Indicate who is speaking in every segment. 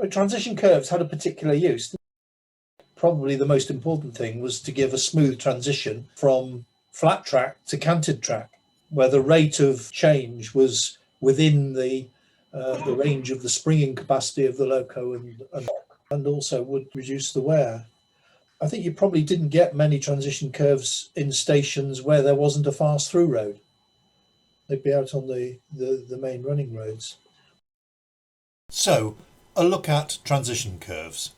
Speaker 1: Transition curves had a particular use. Probably the most important thing was to give a smooth transition from flat track to canted track, where the rate of change was within the range of the springing capacity of the loco and also would reduce the wear. I think you probably didn't get many transition curves in stations where there wasn't a fast through road. They'd be out on the main running roads.
Speaker 2: So, a look at transition curves.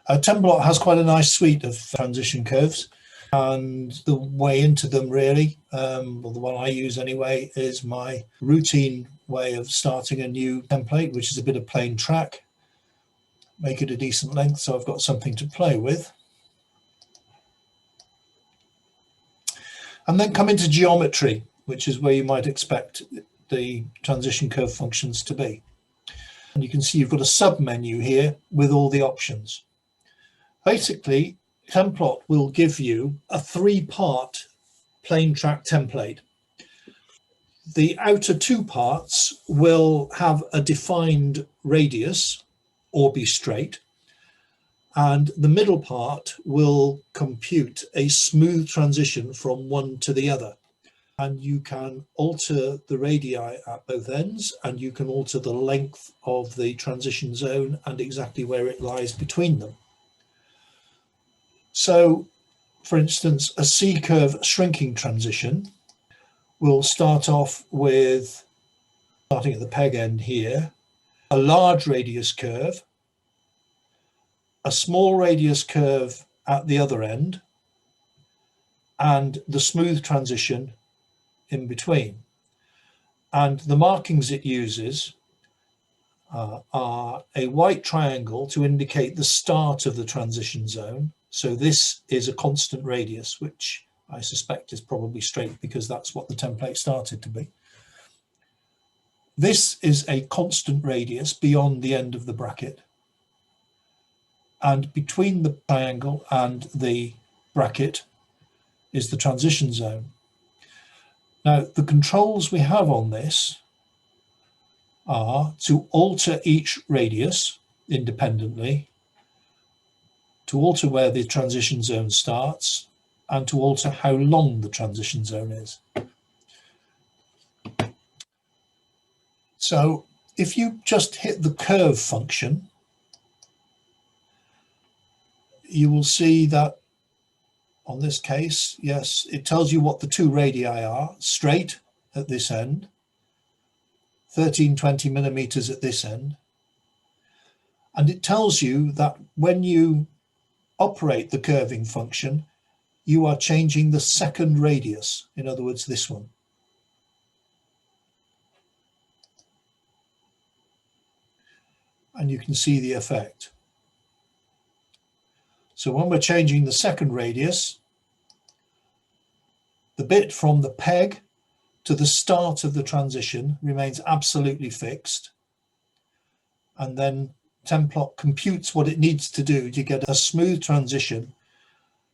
Speaker 1: Templot has quite a nice suite of transition curves, and the way into them really, or the one I use anyway, is my routine way of starting a new template, which is a bit of plain track. Make it a decent length so I've got something to play with. And then come into geometry, which is where you might expect the transition curve functions to be. And you can see you've got a sub-menu here with all the options. Basically, Templot will give you a 3-part plain track template. The outer 2 parts will have a defined radius or be straight, and the middle part will compute a smooth transition from one to the other. And you can alter the radii at both ends, and you can alter the length of the transition zone and exactly where it lies between them. So, for instance, a C-curve shrinking transition will start off with, starting at the peg end here, a large radius curve, a small radius curve at the other end, and the smooth transition in between. And the markings it uses are a white triangle to indicate the start of the transition zone. So this is a constant radius, which I suspect is probably straight because that's what the template started to be. This is a constant radius beyond the end of the bracket. And between the triangle and the bracket is the transition zone. Now, the controls we have on this are to alter each radius independently, to alter where the transition zone starts, and to alter how long the transition zone is. So if you just hit the curve function, you will see that on this case, yes, it tells you what the 2 radii are, straight at this end, 1320 millimeters at this end. And it tells you that when you operate the curving function, you are changing the second radius, in other words, this one. And you can see the effect. So when we're changing the second radius, the bit from the peg to the start of the transition remains absolutely fixed. And then Templot computes what it needs to do to get a smooth transition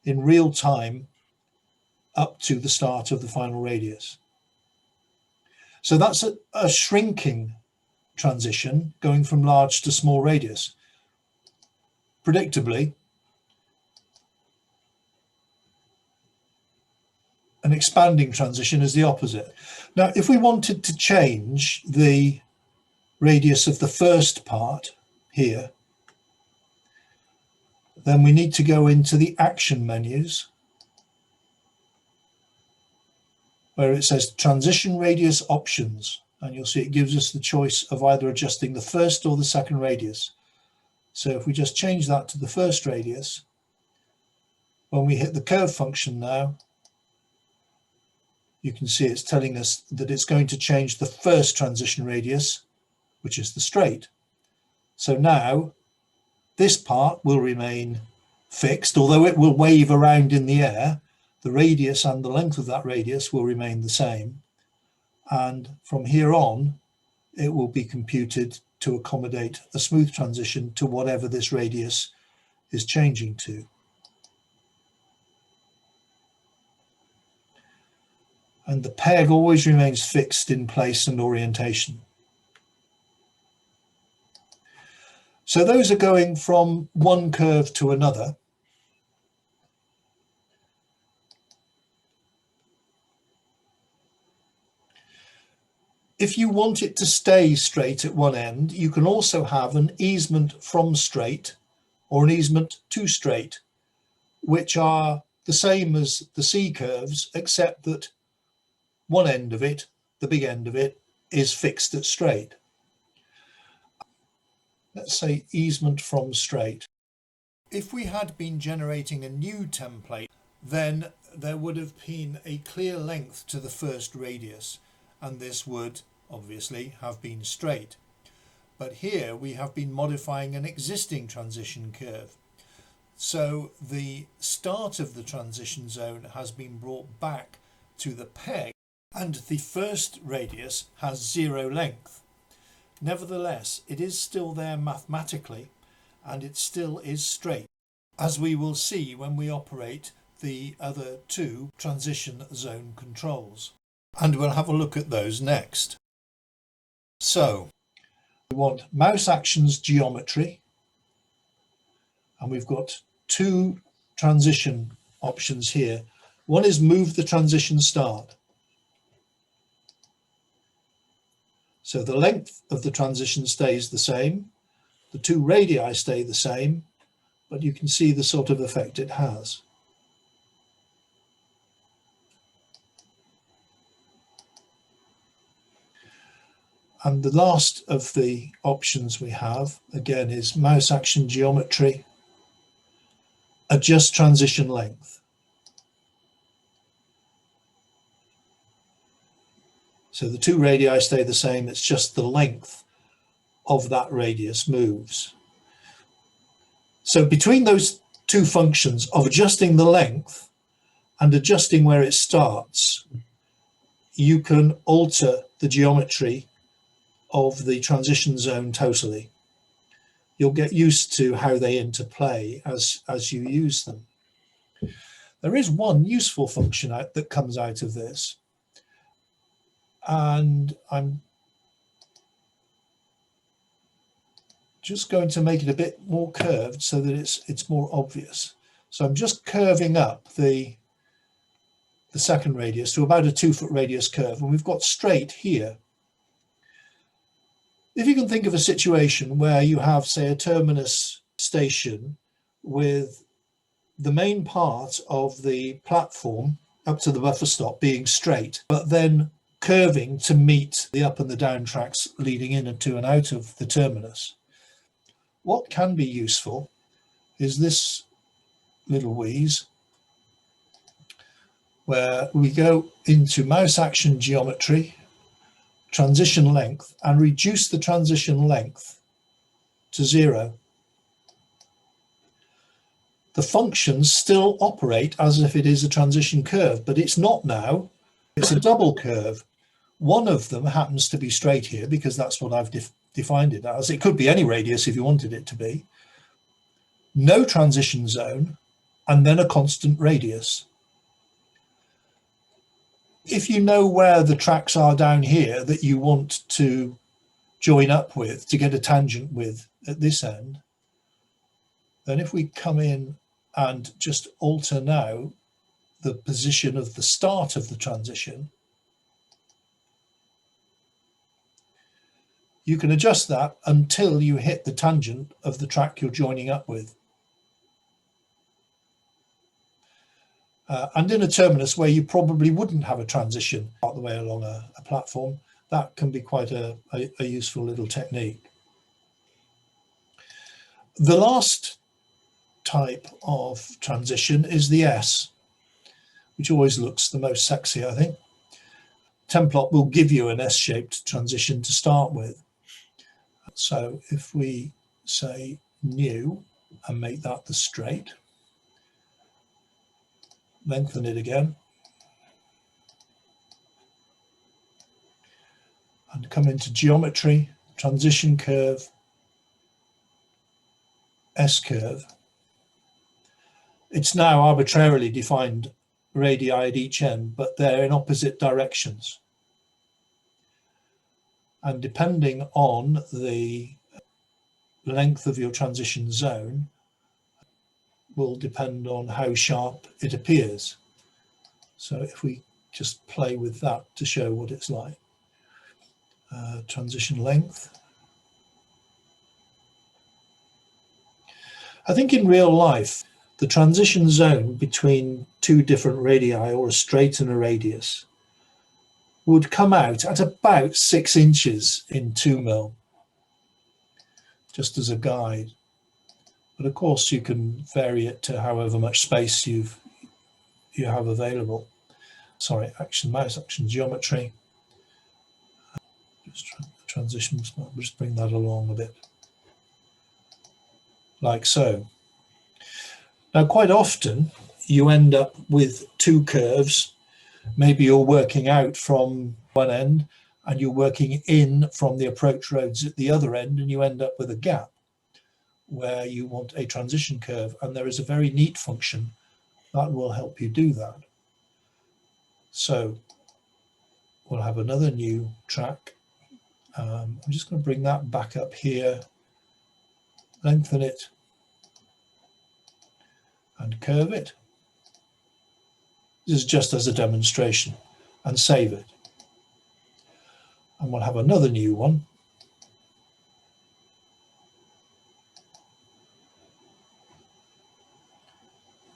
Speaker 1: in real time up to the start of the final radius. So that's a shrinking transition going from large to small radius. Predictably, an expanding transition is the opposite. Now, if we wanted to change the radius of the first part here, then we need to go into the action menus where it says transition radius options, and you'll see it gives us the choice of either adjusting the first or the second radius. So if we just change that to the first radius, when we hit the curve function now, you can see it's telling us that it's going to change the first transition radius, which is the straight. So now this part will remain fixed, although it will wave around in the air. The radius and the length of that radius will remain the same. And from here on, it will be computed to accommodate a smooth transition to whatever this radius is changing to. And the peg always remains fixed in place and orientation. So those are going from one curve to another. If you want it to stay straight at one end, you can also have an easement from straight or an easement to straight, which are the same as the C curves, except that one end of it, the big end of it, is fixed at straight. Let's say easement from straight.
Speaker 2: If we had been generating a new template, then there would have been a clear length to the first radius, and this would obviously have been straight. But here we have been modifying an existing transition curve. So the start of the transition zone has been brought back to the peg, and the first radius has 0 length. Nevertheless, it is still there mathematically, and it still is straight, as we will see when we operate the other two transition zone controls. And we'll have a look at those next. So
Speaker 1: we want mouse actions geometry, and we've got two transition options here. One is move the transition start. So the length of the transition stays the same, the two radii stay the same, but you can see the sort of effect it has. And the last of the options we have, again, is mouse action geometry, adjust transition length. So the two radii stay the same, it's just the length of that radius moves. So between those two functions of adjusting the length and adjusting where it starts, you can alter the geometry of the transition zone totally. You'll get used to how they interplay as you use them. There is one useful function that comes out of this, and I'm just going to make it a bit more curved so that it's more obvious. So I'm just curving up the second radius to about a 2-foot radius curve, and we've got straight here. If you can think of a situation where you have, say, a terminus station with the main part of the platform up to the buffer stop being straight, but then curving to meet the up and the down tracks leading in and to and out of the terminus. What can be useful is this little wheeze, where we go into mouse action geometry, transition length, and reduce the transition length to 0. The functions still operate as if it is a transition curve, but it's not now. It's a double curve. One of them happens to be straight here because that's what I've defined it as. It could be any radius if you wanted it to be. No transition zone, and then a constant radius. If you know where the tracks are down here that you want to join up with to get a tangent with at this end, then if we come in and just alter now the position of the start of the transition, you can adjust that until you hit the tangent of the track you're joining up with. And in a terminus where you probably wouldn't have a transition part the way along a platform, that can be quite a useful little technique. The last type of transition is the S, which always looks the most sexy, I think. Templot will give you an S-shaped transition to start with. So if we say new and make that the straight, lengthen it again, and come into geometry, transition curve, S curve. It's now arbitrarily defined radii at each end, but they're in opposite directions. And depending on the length of your transition zone will depend on how sharp it appears. So if we just play with that to show what it's like. Transition length. I think in real life, the transition zone between two different radii, or a straight and a radius, would come out at about 6 inches in 2mm, just as a guide. But of course you can vary it to however much space you have available. Sorry, action mouse, action geometry. Just transition, we'll just bring that along a bit. Like so. Now quite often you end up with two curves. Maybe you're working out from one end and you're working in from the approach roads at the other end, and you end up with a gap where you want a transition curve, and there is a very neat function that will help you do that. So we'll have another new track. I'm just going to bring that back up here, lengthen it and curve it. This is just as a demonstration, and save it. And we'll have another new one.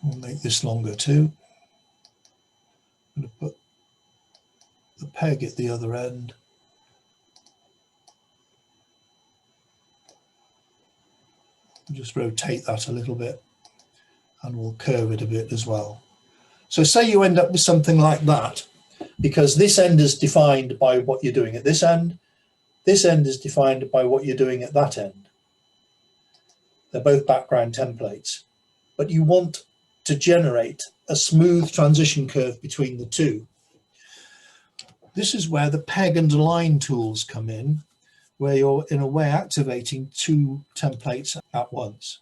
Speaker 1: We'll make this longer too. I'm going to put the peg at the other end. Just rotate that a little bit, and we'll curve it a bit as well. So say you end up with something like that, because this end is defined by what you're doing at this end is defined by what you're doing at that end. They're both background templates, but you want to generate a smooth transition curve between the two. This is where the peg and line tools come in, where you're in a way activating two templates at once.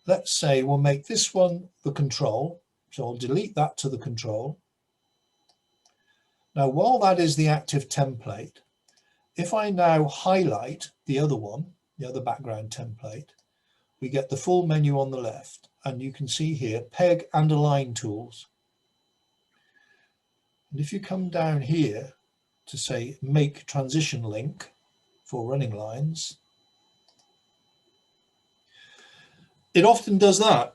Speaker 1: Let's say we'll make this one the control, so I'll delete that to the control. Now, while that is the active template, if I now highlight the other one, the other background template, we get the full menu on the left, and you can see here peg and align tools. And if you come down here to say make transition link for running lines, it often does that.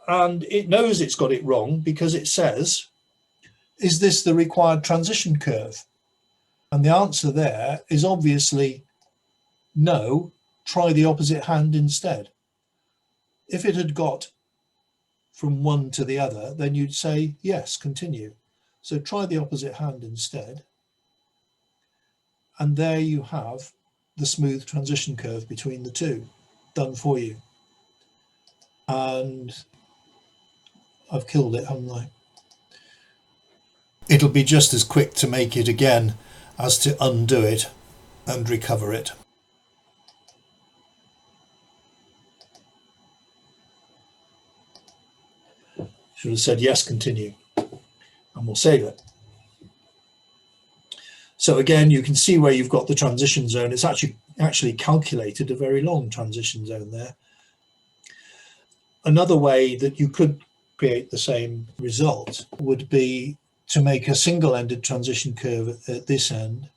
Speaker 1: And it knows it's got it wrong because it says, is this the required transition curve? And the answer there is obviously no, try the opposite hand instead. If it had got from one to the other, then you'd say, yes, continue. So try the opposite hand instead. And there you have the smooth transition curve between the two done for you. And I've killed it, haven't I?
Speaker 2: It'll be just as quick to make it again as to undo it and recover it.
Speaker 1: Should have said yes, continue, and we'll save it. So again, you can see where you've got the transition zone. It's actually calculated a very long transition zone there. Another way that you could create the same result would be to make a single-ended transition curve at this end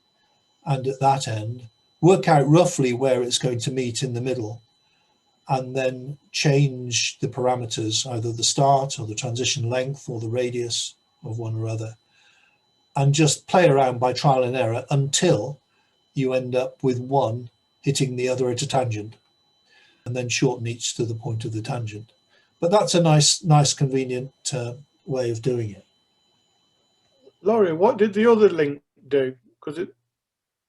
Speaker 1: and at that end, work out roughly where it's going to meet in the middle, and then change the parameters, either the start or the transition length or the radius of one or other, and just play around by trial and error until you end up with one hitting the other at a tangent, and then shorten each to the point of the tangent. But that's a nice convenient way of doing it.
Speaker 3: Laurie, what did the other link do? Because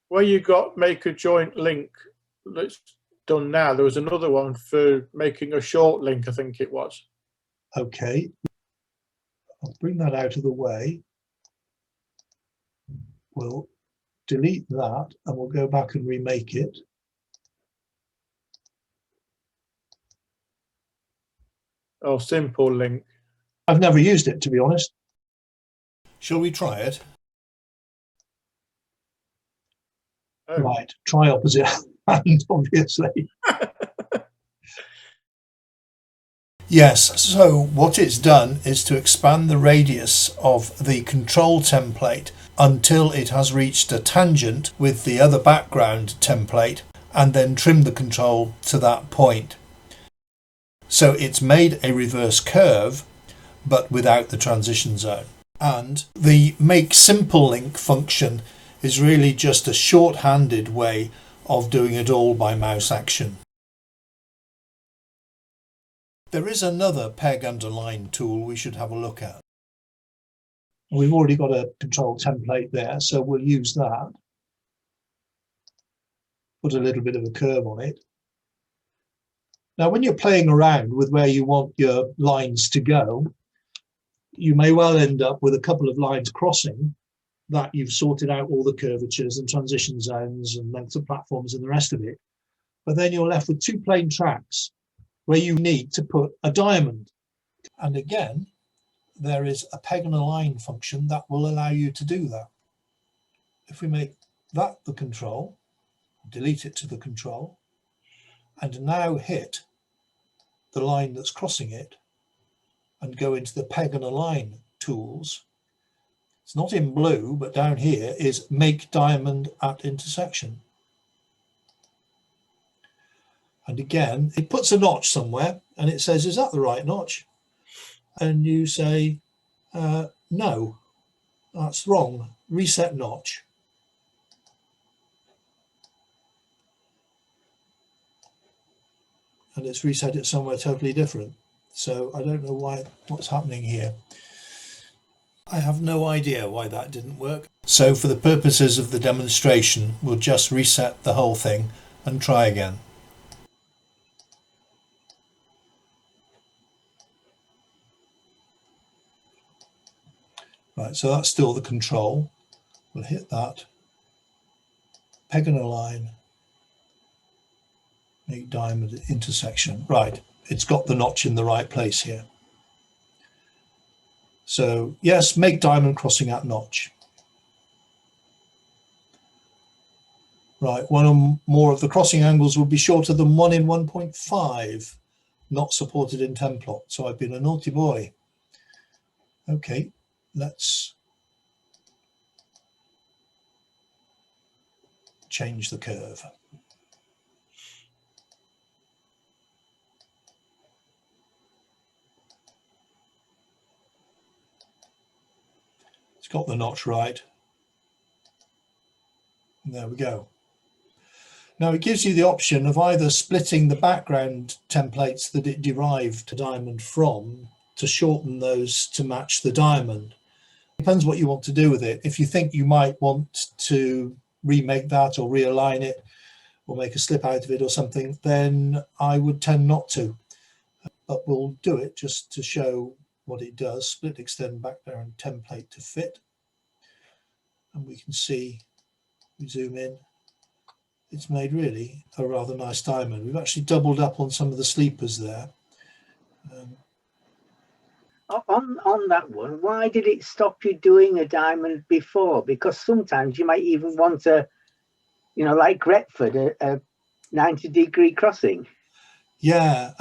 Speaker 3: where you got make a joint link that's done now, there was another one for making a short link, I think it was.
Speaker 1: Okay, I'll bring that out of the way. We'll delete that and we'll go back and remake it.
Speaker 3: Oh, simple link.
Speaker 1: I've never used it, to be honest.
Speaker 2: Shall we try it?
Speaker 3: Oh.
Speaker 1: Right, try opposite hand, obviously.
Speaker 2: Yes, so what it's done is to expand the radius of the control template until it has reached a tangent with the other background template, and then trim the control to that point. So it's made a reverse curve, but without the transition zone. And the make simple link function is really just a short-handed way of doing it all by mouse action. There is another peg and align tool we should have a look at.
Speaker 1: We've already got a control template there, so we'll use that. Put a little bit of a curve on it. Now, when you're playing around with where you want your lines to go, you may well end up with a couple of lines crossing that you've sorted out all the curvatures and transition zones and lengths of platforms and the rest of it. But then you're left with two plain tracks where you need to put a diamond. And again, there is a peg and align function that will allow you to do that. If we make that the control, delete it to the control, and now hit the line that's crossing it and go into the peg and align tools, it's not in blue, but down here is make diamond at intersection. And again, it puts a notch somewhere and it says, is that the right notch? And you say, no, that's wrong. Reset notch. And it's reset it somewhere totally different. So I don't know what's happening here. I have no idea why that didn't work. So for the purposes of the demonstration, we'll just reset the whole thing and try again. Right, so that's still the control. We'll hit that, peg and align, make diamond intersection. Right, it's got the notch in the right place here. So yes, make diamond crossing at notch. Right, one or more of the crossing angles will be shorter than 1 in 1.5, not supported in Templot. So I've been a naughty boy. Okay, let's change the curve. It's got the notch right. And there we go. Now it gives you the option of either splitting the background templates that it derived a diamond from to shorten those to match the diamond. Depends what you want to do with it. If you think you might want to remake that or realign it or make a slip out of it or something, then I would tend not to. But we'll do it just to show what it does. Split, extend, background template to fit. And we can see, we zoom in, it's made really a rather nice diamond. We've actually doubled up on some of the sleepers there.
Speaker 4: On that one, why did it stop you doing a diamond before? Because sometimes you might even want a, you know, like Retford, a 90-degree crossing.
Speaker 1: Yeah,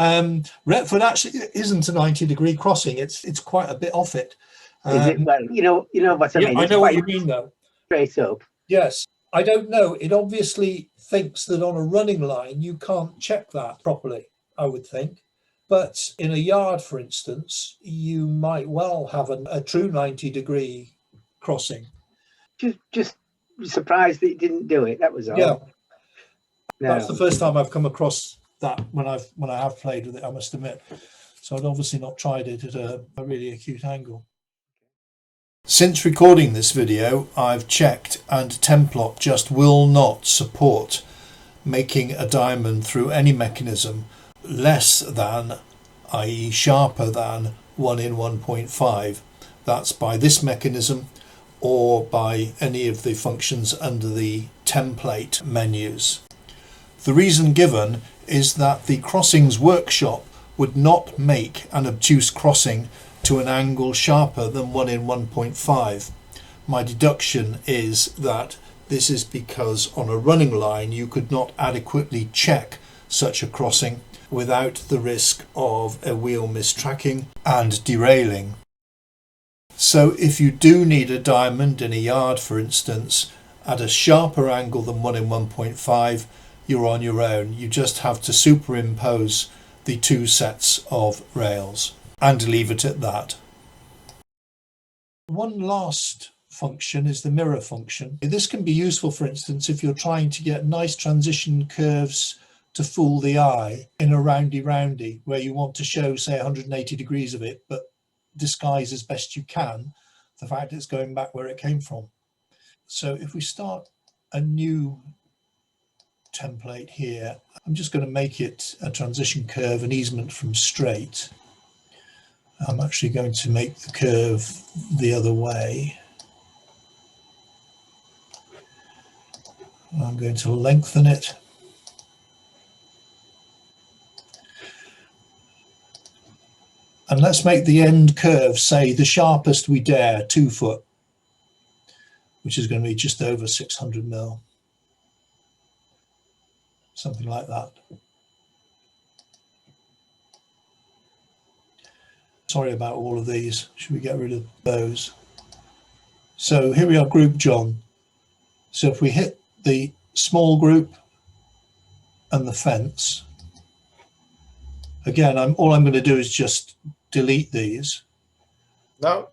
Speaker 1: Retford actually isn't a 90-degree crossing. It's quite a bit off it.
Speaker 4: Is it? Well, you know what I mean.
Speaker 1: I know what you mean, though.
Speaker 4: Straight up.
Speaker 1: Yes, I don't know. It obviously thinks that on a running line you can't check that properly, I would think. But in a yard, for instance, you might well have a true 90-degree crossing.
Speaker 4: Just surprised that it didn't do it. That was all.
Speaker 1: Yeah,
Speaker 4: No.
Speaker 1: that's the first time I've come across that when I have played with it, I must admit. So I'd obviously not tried it at a really acute angle. Since recording this video, I've checked, and Templot just will not support making a diamond through any mechanism less than, i.e. sharper than 1 in 1.5. That's by this mechanism or by any of the functions under the template menus. The reason given is that the crossings workshop would not make an obtuse crossing to an angle sharper than 1 in 1.5. My deduction is that
Speaker 2: This is because on a running line you could not adequately check such a crossing without the risk of a wheel mistracking and derailing. So if you do need a diamond in a yard, for instance, at a sharper angle than 1 in 1.5, you're on your own. You just have to superimpose the two sets of rails and leave it at that. One last function is the mirror function. This can be useful, for instance, if you're trying to get nice transition curves to fool the eye in a roundy, where you want to show, say, 180 degrees of it, but disguise as best you can the fact it's going back where it came from. So if we start a new template here, I'm just going to make it a transition curve, an easement from straight. I'm actually going to make the curve the other way. I'm going to lengthen it. And let's make the end curve, say, the sharpest we dare, 2 foot, which is going to be just over 600 mil. Something like that. Sorry about all of these. Should we get rid of those? So here we are, group John. So if we hit the small group and the fence, again, all I'm going to do is just delete these.
Speaker 3: No,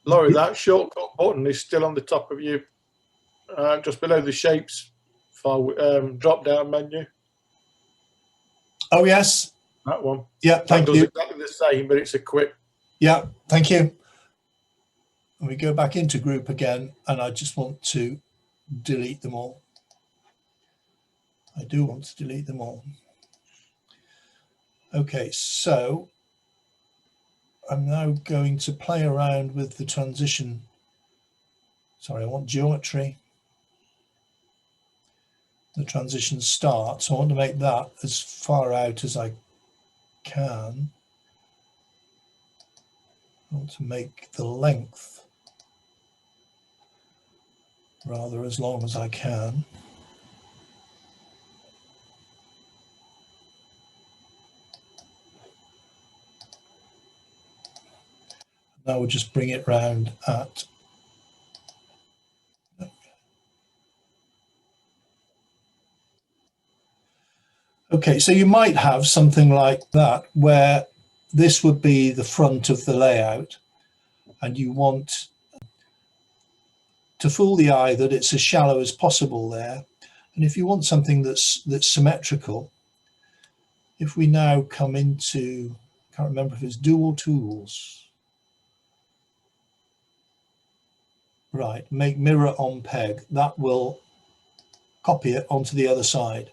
Speaker 3: Laurie, that shortcut button is still on the top of you, just below the shapes file, drop-down menu.
Speaker 1: Oh, yes.
Speaker 3: That one.
Speaker 1: Yeah, thank you.
Speaker 3: That does exactly the same, but it's a quick.
Speaker 1: Yeah, thank you. And we go back into group again, and I just want to delete them all. I do want to delete them all. Okay, so I'm now going to play around with the transition. Sorry, I want geometry. The transition start. So I want to make that as far out as I can. I want to make the length rather as long as I can. Now we'll just bring it round at okay, so you might have something like that where this would be the front of the layout and you want to fool the eye that it's as shallow as possible there. And if you want something that's symmetrical, if we now come into, I can't remember if it's dual tools. Right, make mirror on peg. That will copy it onto the other side.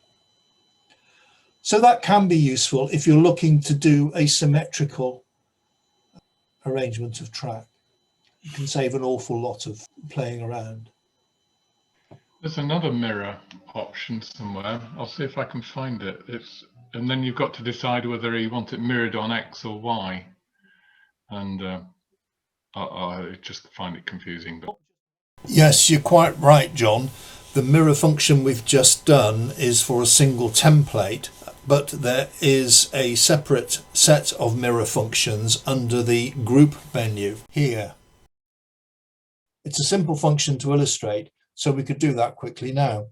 Speaker 1: So that can be useful if you're looking to do a symmetrical arrangement of track. You can save an awful lot of playing around.
Speaker 5: There's another mirror option somewhere. I'll see if I can find it. And then you've got to decide whether you want it mirrored on X or Y. And I just find it confusing. But
Speaker 2: yes, you're quite right, John. The mirror function we've just done is for a single template, but there is a separate set of mirror functions under the group menu here. It's a simple function to illustrate, so we could do that quickly now.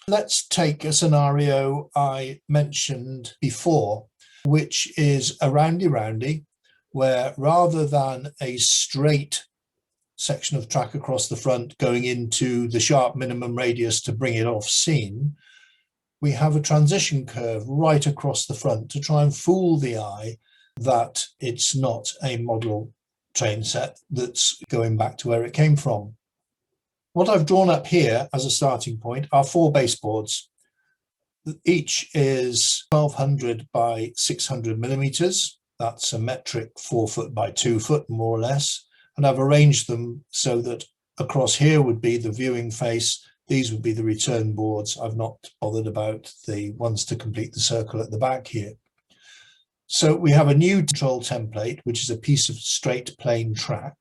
Speaker 2: Let's take a scenario I mentioned before, which is a roundy, where rather than a straight section of track across the front going into the sharp minimum radius to bring it off scene, we have a transition curve right across the front to try and fool the eye that it's not a model train set that's going back to where it came from. What I've drawn up here as a starting point are 4 baseboards. Each is 1200 by 600 millimeters. That's a metric 4 foot by 2 foot, more or less. And I've arranged them so that across here would be the viewing face. These would be the return boards. I've not bothered about the ones to complete the circle at the back here. So we have a new control template, which is a piece of straight plain track.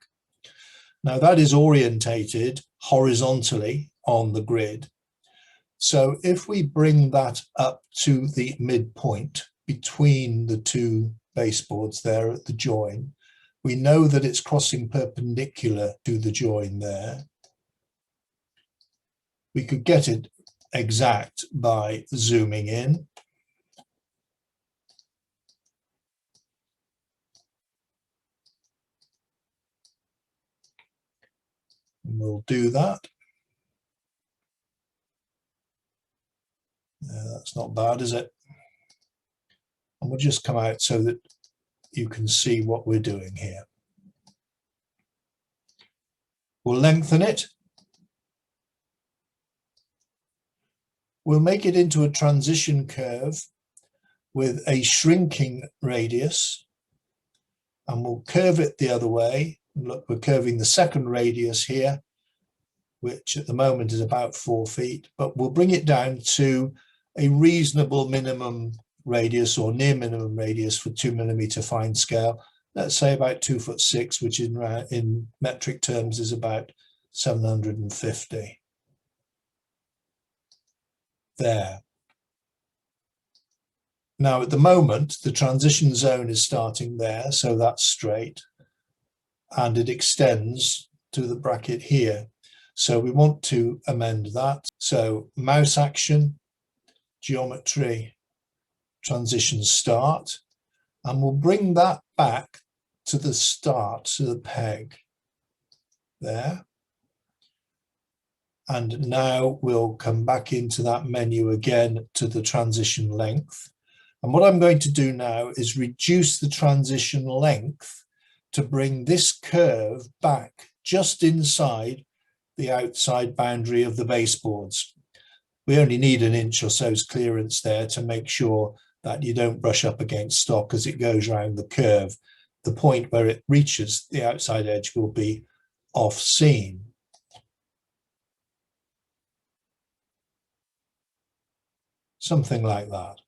Speaker 2: Now that is orientated
Speaker 1: horizontally on the grid. So if we bring that up to the midpoint between the two baseboards there at the join, we know that it's crossing perpendicular to the join there. We could get it exact by zooming in. And we'll do that. That's not bad, is it? And we'll just come out so that you can see what we're doing here. We'll lengthen it. We'll make it into a transition curve with a shrinking radius, and we'll curve it the other way. Look, we're curving the second radius here, which at the moment is about 4 feet, but we'll bring it down to a reasonable minimum radius or near minimum radius for 2mm fine scale. Let's say about 2'6", which in metric terms is about 750. There. Now at the moment, the transition zone is starting there, so that's straight, and it extends to the bracket here. So we want to amend that. So mouse action, geometry, transition start, and we'll bring that back to the start, to the peg there. And now we'll come back into that menu again to the transition length. And what I'm going to do now is reduce the transition length to bring this curve back just inside the outside boundary of the baseboards. We only need an inch or so's clearance there to make sure that you don't brush up against stock as it goes around the curve. The point where it reaches the outside edge will be off scene. Something like that.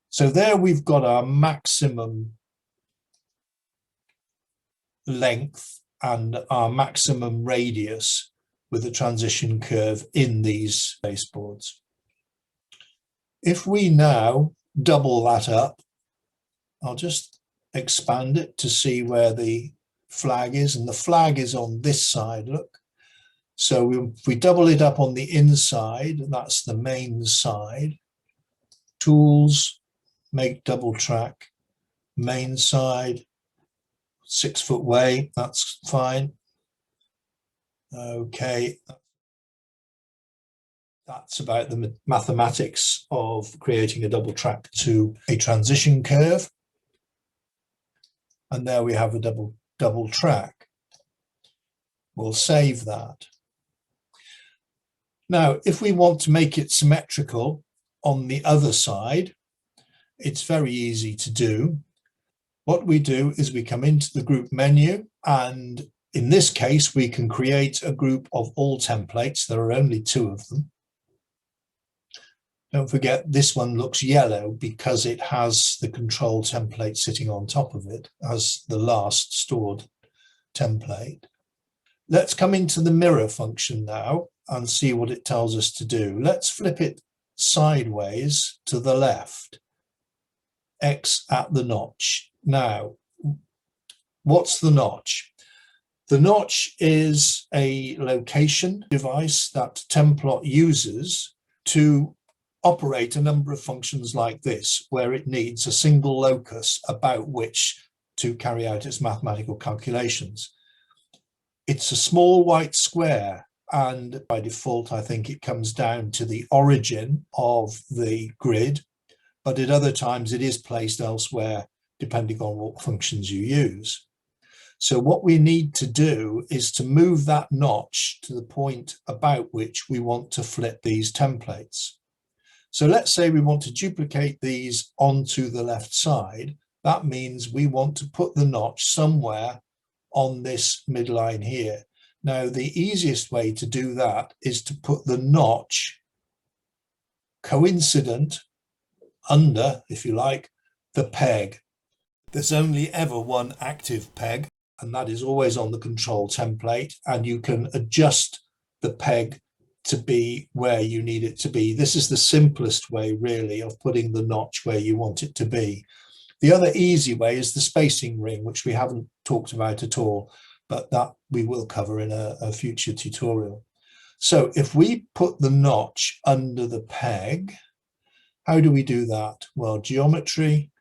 Speaker 1: So there we've got our maximum length and our maximum radius with the transition curve in these baseboards. If we now double that up, I'll just expand it to see where the flag is, and the flag is on this side, look. So if we double it up on the inside, that's the main side. Tools, make double track, main side, 6 foot way, that's fine. Okay, that's about the mathematics of creating a double track to a transition curve. And there we have a double track. We'll save that. Now, if we want to make it symmetrical on the other side, it's very easy to do. What we do is we come into the group menu, and in this case, we can create a group of all templates. There are only 2 of them. Don't forget, this one looks yellow because it has the control template sitting on top of it as the last stored template. Let's come into the mirror function now and see what it tells us to do. Let's flip it sideways to the left. X at the notch. Now, what's the notch? The notch is a location device that Templot uses to operate a number of functions like this, where it needs a single locus about which to carry out its mathematical calculations. It's a small white square, and by default, I think it comes down to the origin of the grid, but at other times it is placed elsewhere, depending on what functions you use. So what we need to do is to move that notch to the point about which we want to flip these templates. So let's say we want to duplicate these onto the left side. That means we want to put the notch somewhere on this midline here. Now, the easiest way to do that is to put the notch coincident under, if you like, the peg. There's only ever one active peg, and that is always on the control template, and you can adjust the peg to be where you need it to be. This is the simplest way, really, of putting the notch where you want it to be. The other easy way is the spacing ring, which we haven't talked about at all, but that we will cover in a future tutorial. So if we put the notch under the peg, how do we do that? Well, geometry,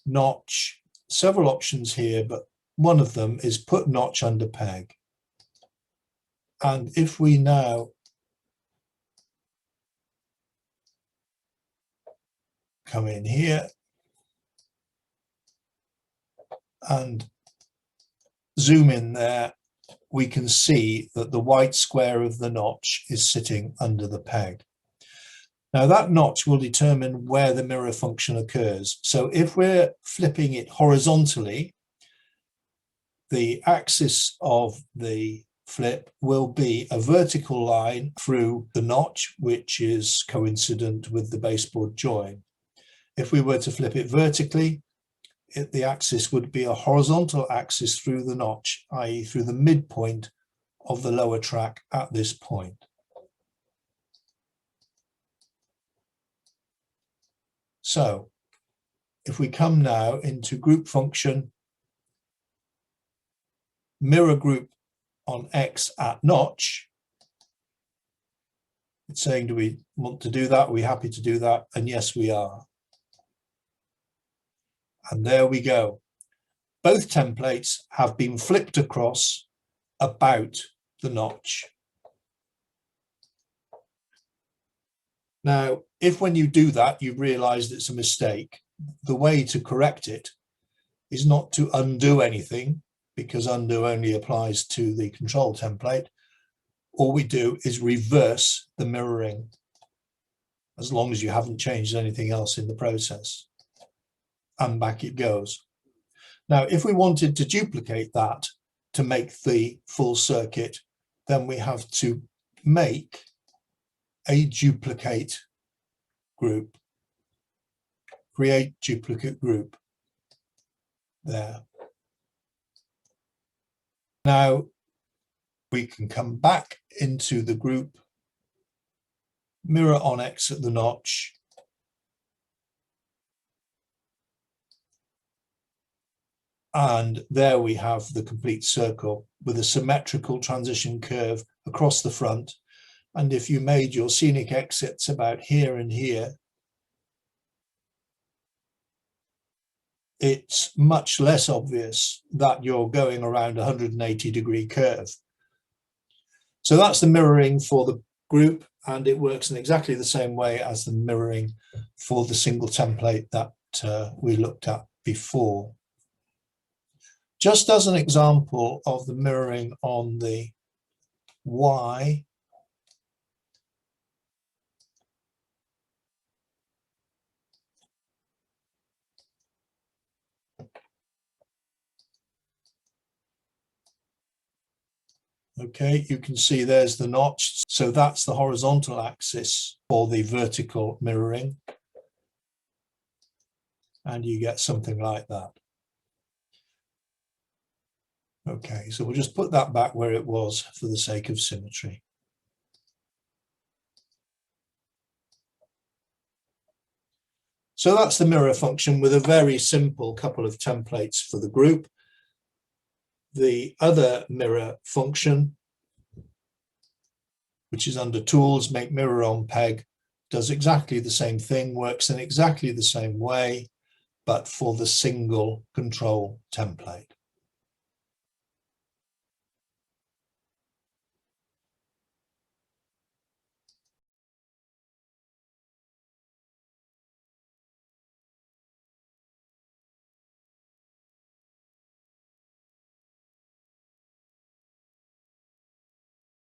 Speaker 1: notch, several options here, but one of them is put notch under peg. And if we now come in here and zoom in there, we can see that the white square of the notch is sitting under the peg. Now that notch will determine where the mirror function occurs. So if we're flipping it horizontally, the axis of the flip will be a vertical line through the notch, which is coincident with the baseboard join. If we were to flip it vertically, the axis would be a horizontal axis through the notch, i.e. through the midpoint of the lower track at this point. So if we come now into group function, mirror group on X at notch, it's saying, do we want to do that? Are we happy to do that? And yes, we are. And there we go. Both templates have been flipped across about the notch. Now, if when you do that, you've realized it's a mistake, the way to correct it is not to undo anything, because undo only applies to the control template. All we do is reverse the mirroring, as long as you haven't changed anything else in the process. And back it goes. Now, if we wanted to duplicate that to make the full circuit, then we have to make a duplicate group, create duplicate group there. Now we can come back into the group, mirror on X at the notch, and there we have the complete circle with a symmetrical transition curve across the front. And if you made your scenic exits about here and here, it's much less obvious that you're going around a 180-degree curve. So that's the mirroring for the group, and it works in exactly the same way as the mirroring for the single template that we looked at before. Just as an example of the mirroring on the Y, okay, you can see there's the notch. So that's the horizontal axis for the vertical mirroring. And you get something like that. Okay, so we'll just put that back where it was for the sake of symmetry. So that's the mirror function with a very simple couple of templates for the group. The other mirror function, which is under tools, make mirror on peg, does exactly the same thing, works in exactly the same way, but for the single control template.